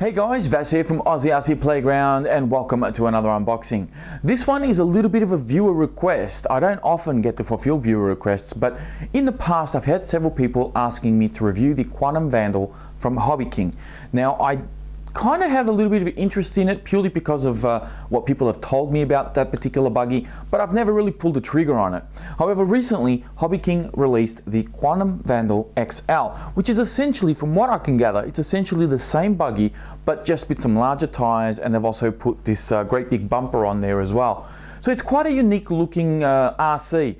Hey guys, Vas here from Aussie Playground and welcome to another unboxing. This one is a little bit of a viewer request. I don't often get to fulfill viewer requests, but in the past I've had several people asking me to review the Quantum Vandal from Hobby King. Now I kind of have a little bit of interest in it purely because of what people have told me about that particular buggy, but I've never really pulled the trigger on it. However, recently Hobby King released the Quantum Vandal XL, which is essentially, from what I can gather, it's essentially the same buggy but just with some larger tires, and they've also put this great big bumper on there as well. So it's quite a unique looking RC.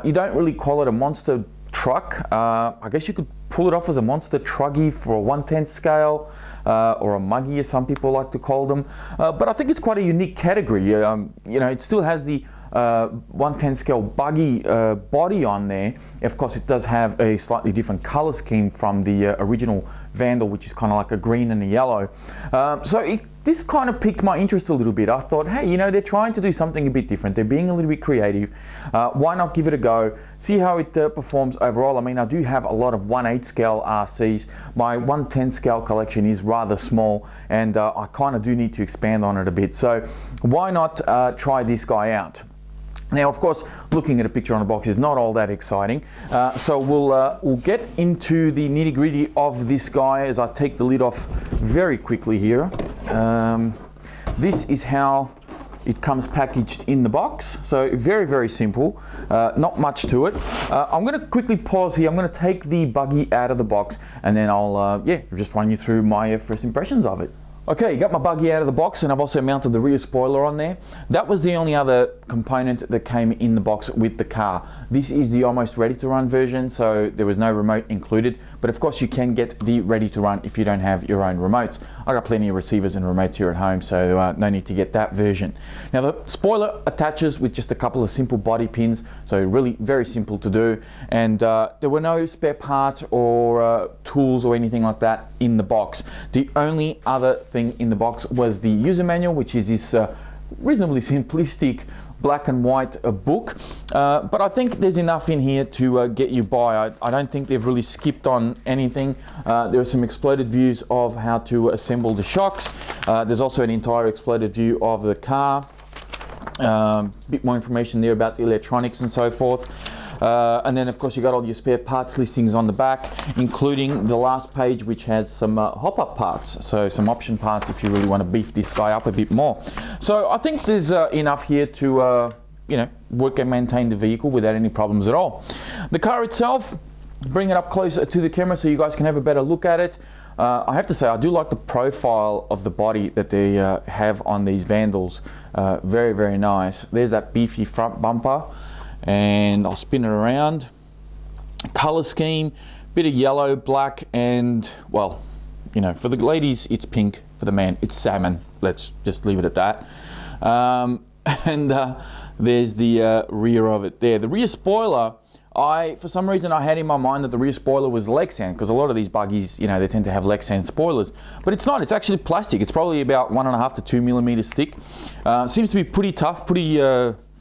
You don't really call it a monster truck. I guess you could pull it off as a monster truggy for a 1/10 scale, or a muggy as some people like to call them. But I think it's quite a unique category. You know, it still has the 1/10 scale buggy body on there. Of course, it does have a slightly different color scheme from the original Vandal, which is kind of like a green and a yellow. This kind of piqued my interest a little bit. I thought, hey, you know, they're trying to do something a bit different. They're being a little bit creative. Why not give it a go? See how it performs overall. I mean, I do have a lot of 1/8 scale RCs. My 1/10 scale collection is rather small, and I kind of do need to expand on it a bit. So why not try this guy out? Now, of course, looking at a picture on a box is not all that exciting. So we'll get into the nitty-gritty of this guy as I take the lid off very quickly here. This is how it comes packaged in the box. So very, very simple, not much to it. I'm gonna quickly pause here. I'm gonna take the buggy out of the box and then I'll just run you through my first impressions of it. Okay, got my buggy out of the box, and I've also mounted the rear spoiler on there. That was the only other component that came in the box with the car. This is the almost ready to run version, so there was no remote included, but of course you can get the ready to run if you don't have your own remotes. I got plenty of receivers and remotes here at home, so no need to get that version. Now the spoiler attaches with just a couple of simple body pins, so really very simple to do, and there were no spare parts or tools or anything like that in the box. The only other thing in the box was the user manual, which is this reasonably simplistic black and white book, but I think there's enough in here to get you by. I don't think they've really skipped on anything. There are some exploded views of how to assemble the shocks. There's also an entire exploded view of the car. Bit more information there about the electronics and so forth. And then of course you got all your spare parts listings on the back, including the last page, which has some hop-up parts, so some option parts if you really want to beef this guy up a bit more. So I think there's enough here to you know, work and maintain the vehicle without any problems at all. The car itself, bring it up closer to the camera so you guys can have a better look at it. I have to say, I do like the profile of the body that they have on these Vandals. Very, very nice. There's that beefy front bumper, and I'll spin it around. Color scheme, bit of yellow, black, and, well, you know, for the ladies it's pink, for the man it's salmon. Let's just leave it at that. There's the rear of it there. The rear spoiler, for some reason I had in my mind that the rear spoiler was Lexan, because a lot of these buggies, you know, they tend to have Lexan spoilers, but it's not. It's actually plastic. It's probably about 1.5 to 2 millimeters thick. Seems to be pretty tough, pretty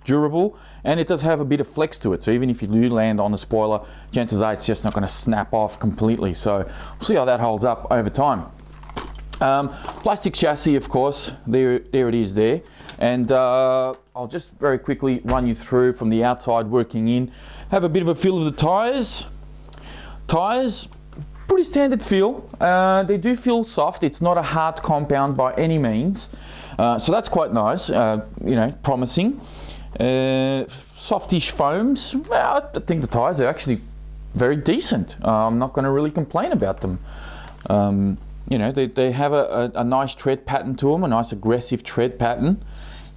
durable, and it does have a bit of flex to it, so even if you do land on the spoiler, chances are it's just not going to snap off completely. So we'll see how that holds up over time. Plastic chassis, of course, there it is there, and I'll just very quickly run you through from the outside working in. Have a bit of a feel of the tires. Tires, pretty standard feel. They do feel soft. It's not a hard compound by any means, so that's quite nice. You know, promising. Softish foams. Well, I think the tires are actually very decent. I'm not going to really complain about them. You know, they have a nice tread pattern to them, a nice aggressive tread pattern,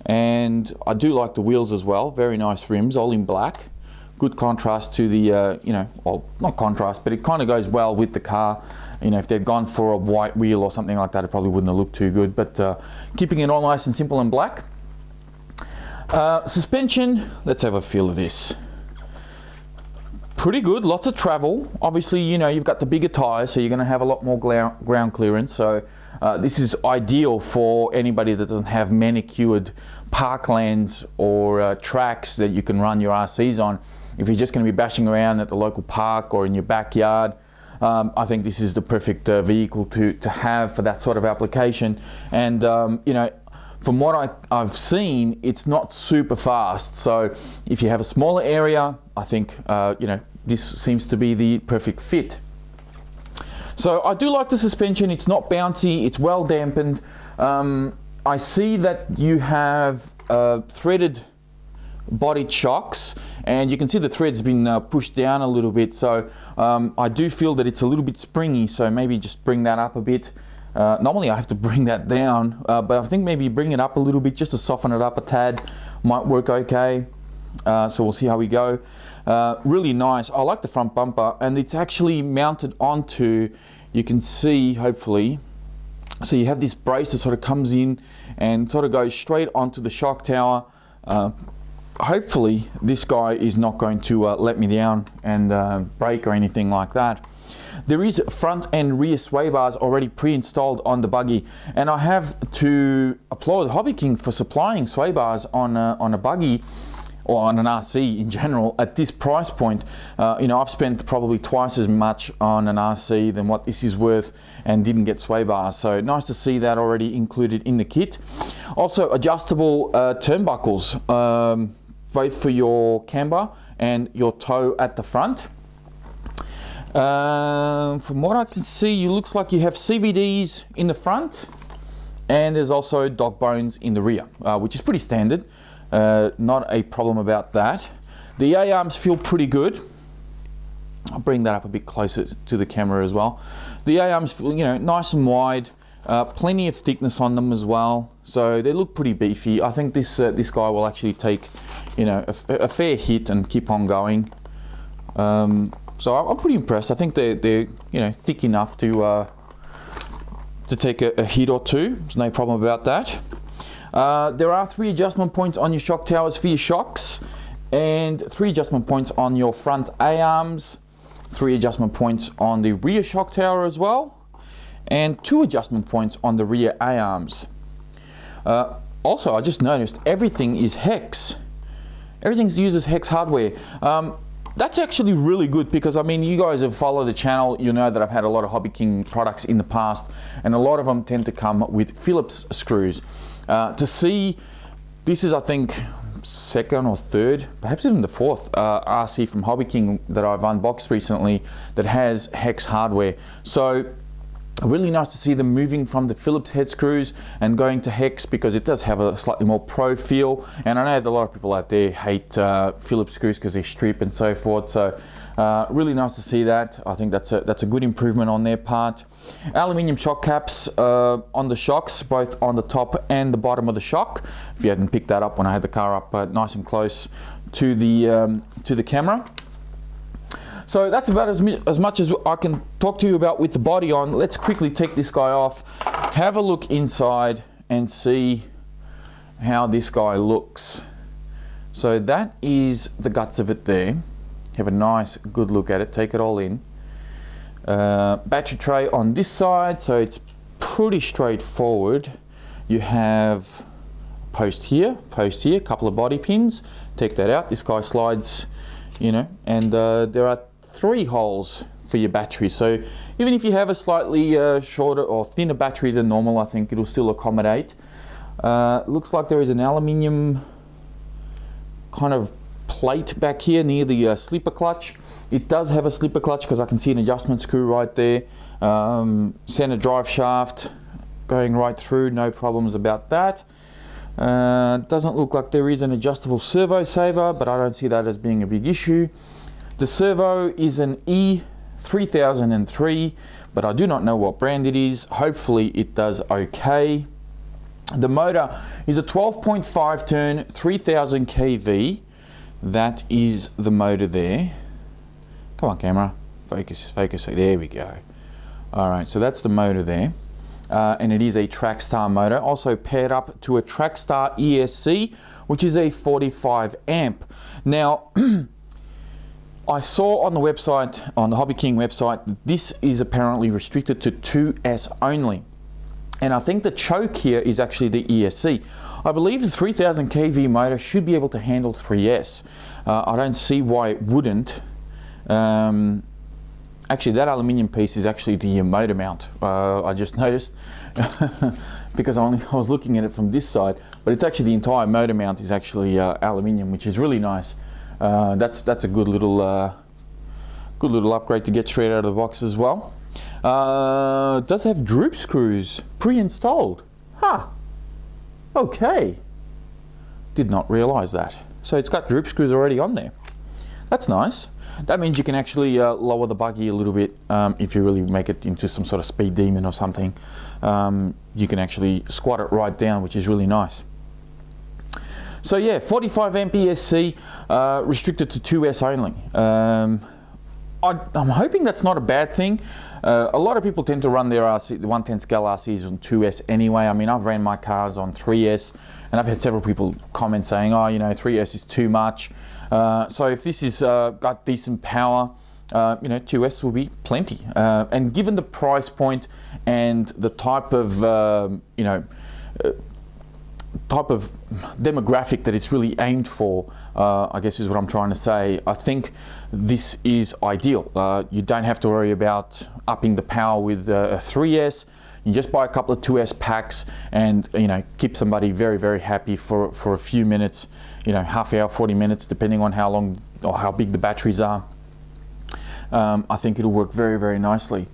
and I do like the wheels as well. Very nice rims, all in black. Good contrast to the, you know, well, not contrast, but it kind of goes well with the car. You know, if they'd gone for a white wheel or something like that, it probably wouldn't have looked too good, but keeping it all nice and simple and black. Suspension, let's have a feel of this. Pretty good, lots of travel. Obviously, you know, you've got the bigger tires, so you're going to have a lot more ground clearance. So this is ideal for anybody that doesn't have manicured parklands or tracks that you can run your RCs on. If you're just going to be bashing around at the local park or in your backyard, I think this is the perfect vehicle to have for that sort of application. And you know, from what I've seen, it's not super fast. So if you have a smaller area, I think you know, this seems to be the perfect fit. So I do like the suspension. It's not bouncy, it's well dampened. I see that you have threaded bodied shocks, and you can see the thread's been pushed down a little bit. So I do feel that it's a little bit springy, so maybe just bring that up a bit. Normally I have to bring that down, but I think maybe bring it up a little bit just to soften it up a tad might work okay. So we'll see how we go. Really nice. I like the front bumper, and it's actually mounted onto, you can see hopefully, so you have this brace that sort of comes in and sort of goes straight onto the shock tower. Hopefully this guy is not going to let me down and break or anything like that. There is front and rear sway bars already pre-installed on the buggy, and I have to applaud Hobby King for supplying sway bars on a buggy, or on an RC in general, at this price point. You know, I've spent probably twice as much on an RC than what this is worth and didn't get sway bars. So nice to see that already included in the kit. Also adjustable turnbuckles, both for your camber and your toe at the front. From what I can see, it looks like you have CVDs in the front, and there's also dog bones in the rear, which is pretty standard. Not a problem about that. The A-arms feel pretty good. I'll bring that up a bit closer to the camera as well. The A-arms feel, you know, nice and wide, plenty of thickness on them as well, so they look pretty beefy. I think this guy will actually take, you know, a fair hit and keep on going. So I'm pretty impressed. I think they're you know, thick enough to take a hit or two. There's no problem about that. There are 3 adjustment points on your shock towers for your shocks, and 3 adjustment points on your front A-arms, 3 adjustment points on the rear shock tower as well, and 2 adjustment points on the rear A-arms. Also, I just noticed everything is hex. Everything uses hex hardware. That's actually really good, because I mean, you guys have followed the channel, you know that I've had a lot of Hobby King products in the past, and a lot of them tend to come with Phillips screws. To see, this is I think 2nd or 3rd, perhaps even the 4th RC from Hobby King that I've unboxed recently that has hex hardware. So really nice to see them moving from the Phillips head screws and going to hex, because it does have a slightly more pro feel. And I know that a lot of people out there hate Phillips screws because they strip and so forth. So really nice to see that. I think that's a good improvement on their part. Aluminium shock caps on the shocks, both on the top and the bottom of the shock. If you hadn't picked that up when I had the car up nice and close to the camera. So that's about as much as I can talk to you about with the body on. Let's quickly take this guy off, have a look inside and see how this guy looks. So that is the guts of it there. Have a nice good look at it, take it all in. Battery tray on this side, so it's pretty straightforward. You have post here, a couple of body pins. Take that out, this guy slides, you know, and there are 3 holes for your battery. So even if you have a slightly shorter or thinner battery than normal, I think it'll still accommodate. Looks like there is an aluminium kind of plate back here near the slipper clutch. It does have a slipper clutch because I can see an adjustment screw right there. Center drive shaft going right through, no problems about that. Doesn't look like there is an adjustable servo saver, but I don't see that as being a big issue. The servo is an E3003, but I do not know what brand it is. Hopefully it does okay. The motor is a 12.5 turn, 3000 kV. That is the motor there. Come on camera, focus, there we go. All right, so that's the motor there. And it is a Trackstar motor, also paired up to a Trackstar ESC, which is a 45 amp. Now, I saw on the website, on the Hobby King website, this is apparently restricted to 2S only. And I think the choke here is actually the ESC. I believe the 3000 kV motor should be able to handle 3S. I don't see why it wouldn't. Actually, that aluminium piece is actually the motor mount. I just noticed because I was looking at it from this side, but it's actually the entire motor mount is actually aluminium, which is really nice. That's a good little upgrade to get straight out of the box as well. Does have droop screws pre-installed. Huh. Okay. Did not realize that. So it's got droop screws already on there. That's nice. That means you can actually lower the buggy a little bit if you really make it into some sort of speed demon or something. You can actually squat it right down, which is really nice. So yeah, 45 amp ESC, restricted to 2S only. I'm hoping that's not a bad thing. A lot of people tend to run their RC, the 110 scale RCs on 2S anyway. I mean, I've ran my cars on 3S, and I've had several people comment saying, oh, you know, 3S is too much. So if this is got decent power, you know, 2S will be plenty. And given the price point and the type of, you know, type of demographic that it's really aimed for, I guess is what I'm trying to say. I think this is ideal. You don't have to worry about upping the power with a 3S. You just buy a couple of 2S packs and, you know, keep somebody very, very happy for a few minutes, you know, half hour, 40 minutes, depending on how long or how big the batteries are. I think it'll work very, very nicely.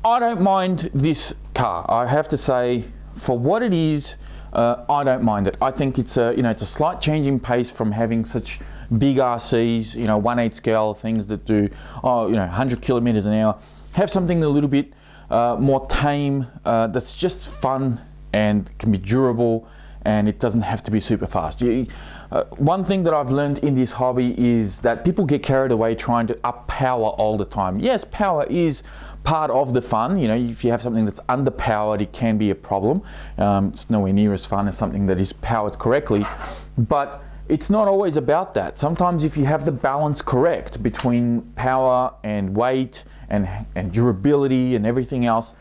I don't mind this car. I have to say, for what it is, I don't mind it. I think it's a, you know, it's a slight change in pace from having such big RCs, you know, 1/8 scale things that do, oh, you know, 100 kilometers an hour. Have something a little bit more tame, that's just fun and can be durable, and it doesn't have to be super fast. One thing that I've learned in this hobby is that people get carried away trying to up power all the time. Yes, power is part of the fun. You know, if you have something that's underpowered, it can be a problem. It's nowhere near as fun as something that is powered correctly, but it's not always about that. Sometimes if you have the balance correct between power and weight and durability and everything else,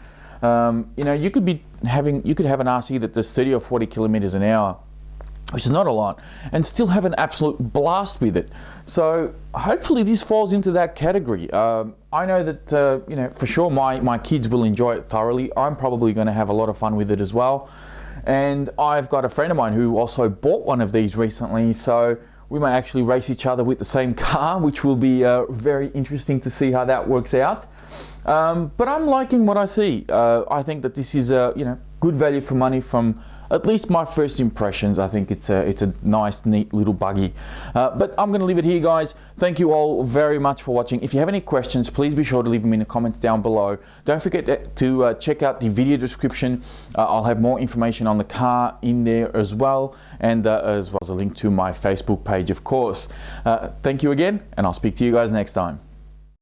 you know, you could have an RC that does 30 or 40 kilometers an hour, which is not a lot, and still have an absolute blast with it. So hopefully this falls into that category. I know that, you know, for sure my kids will enjoy it thoroughly. I'm probably going to have a lot of fun with it as well. And I've got a friend of mine who also bought one of these recently, so we may actually race each other with the same car, which will be very interesting to see how that works out. But I'm liking what I see. I think that this is a, you know, good value for money from at least my first impressions. I think it's a nice, neat little buggy. But I'm going to leave it here, guys. Thank you all very much for watching. If you have any questions, please be sure to leave them in the comments down below. Don't forget to check out the video description. I'll have more information on the car in there as well, and as well as a link to my Facebook page, of course. Thank you again, and I'll speak to you guys next time.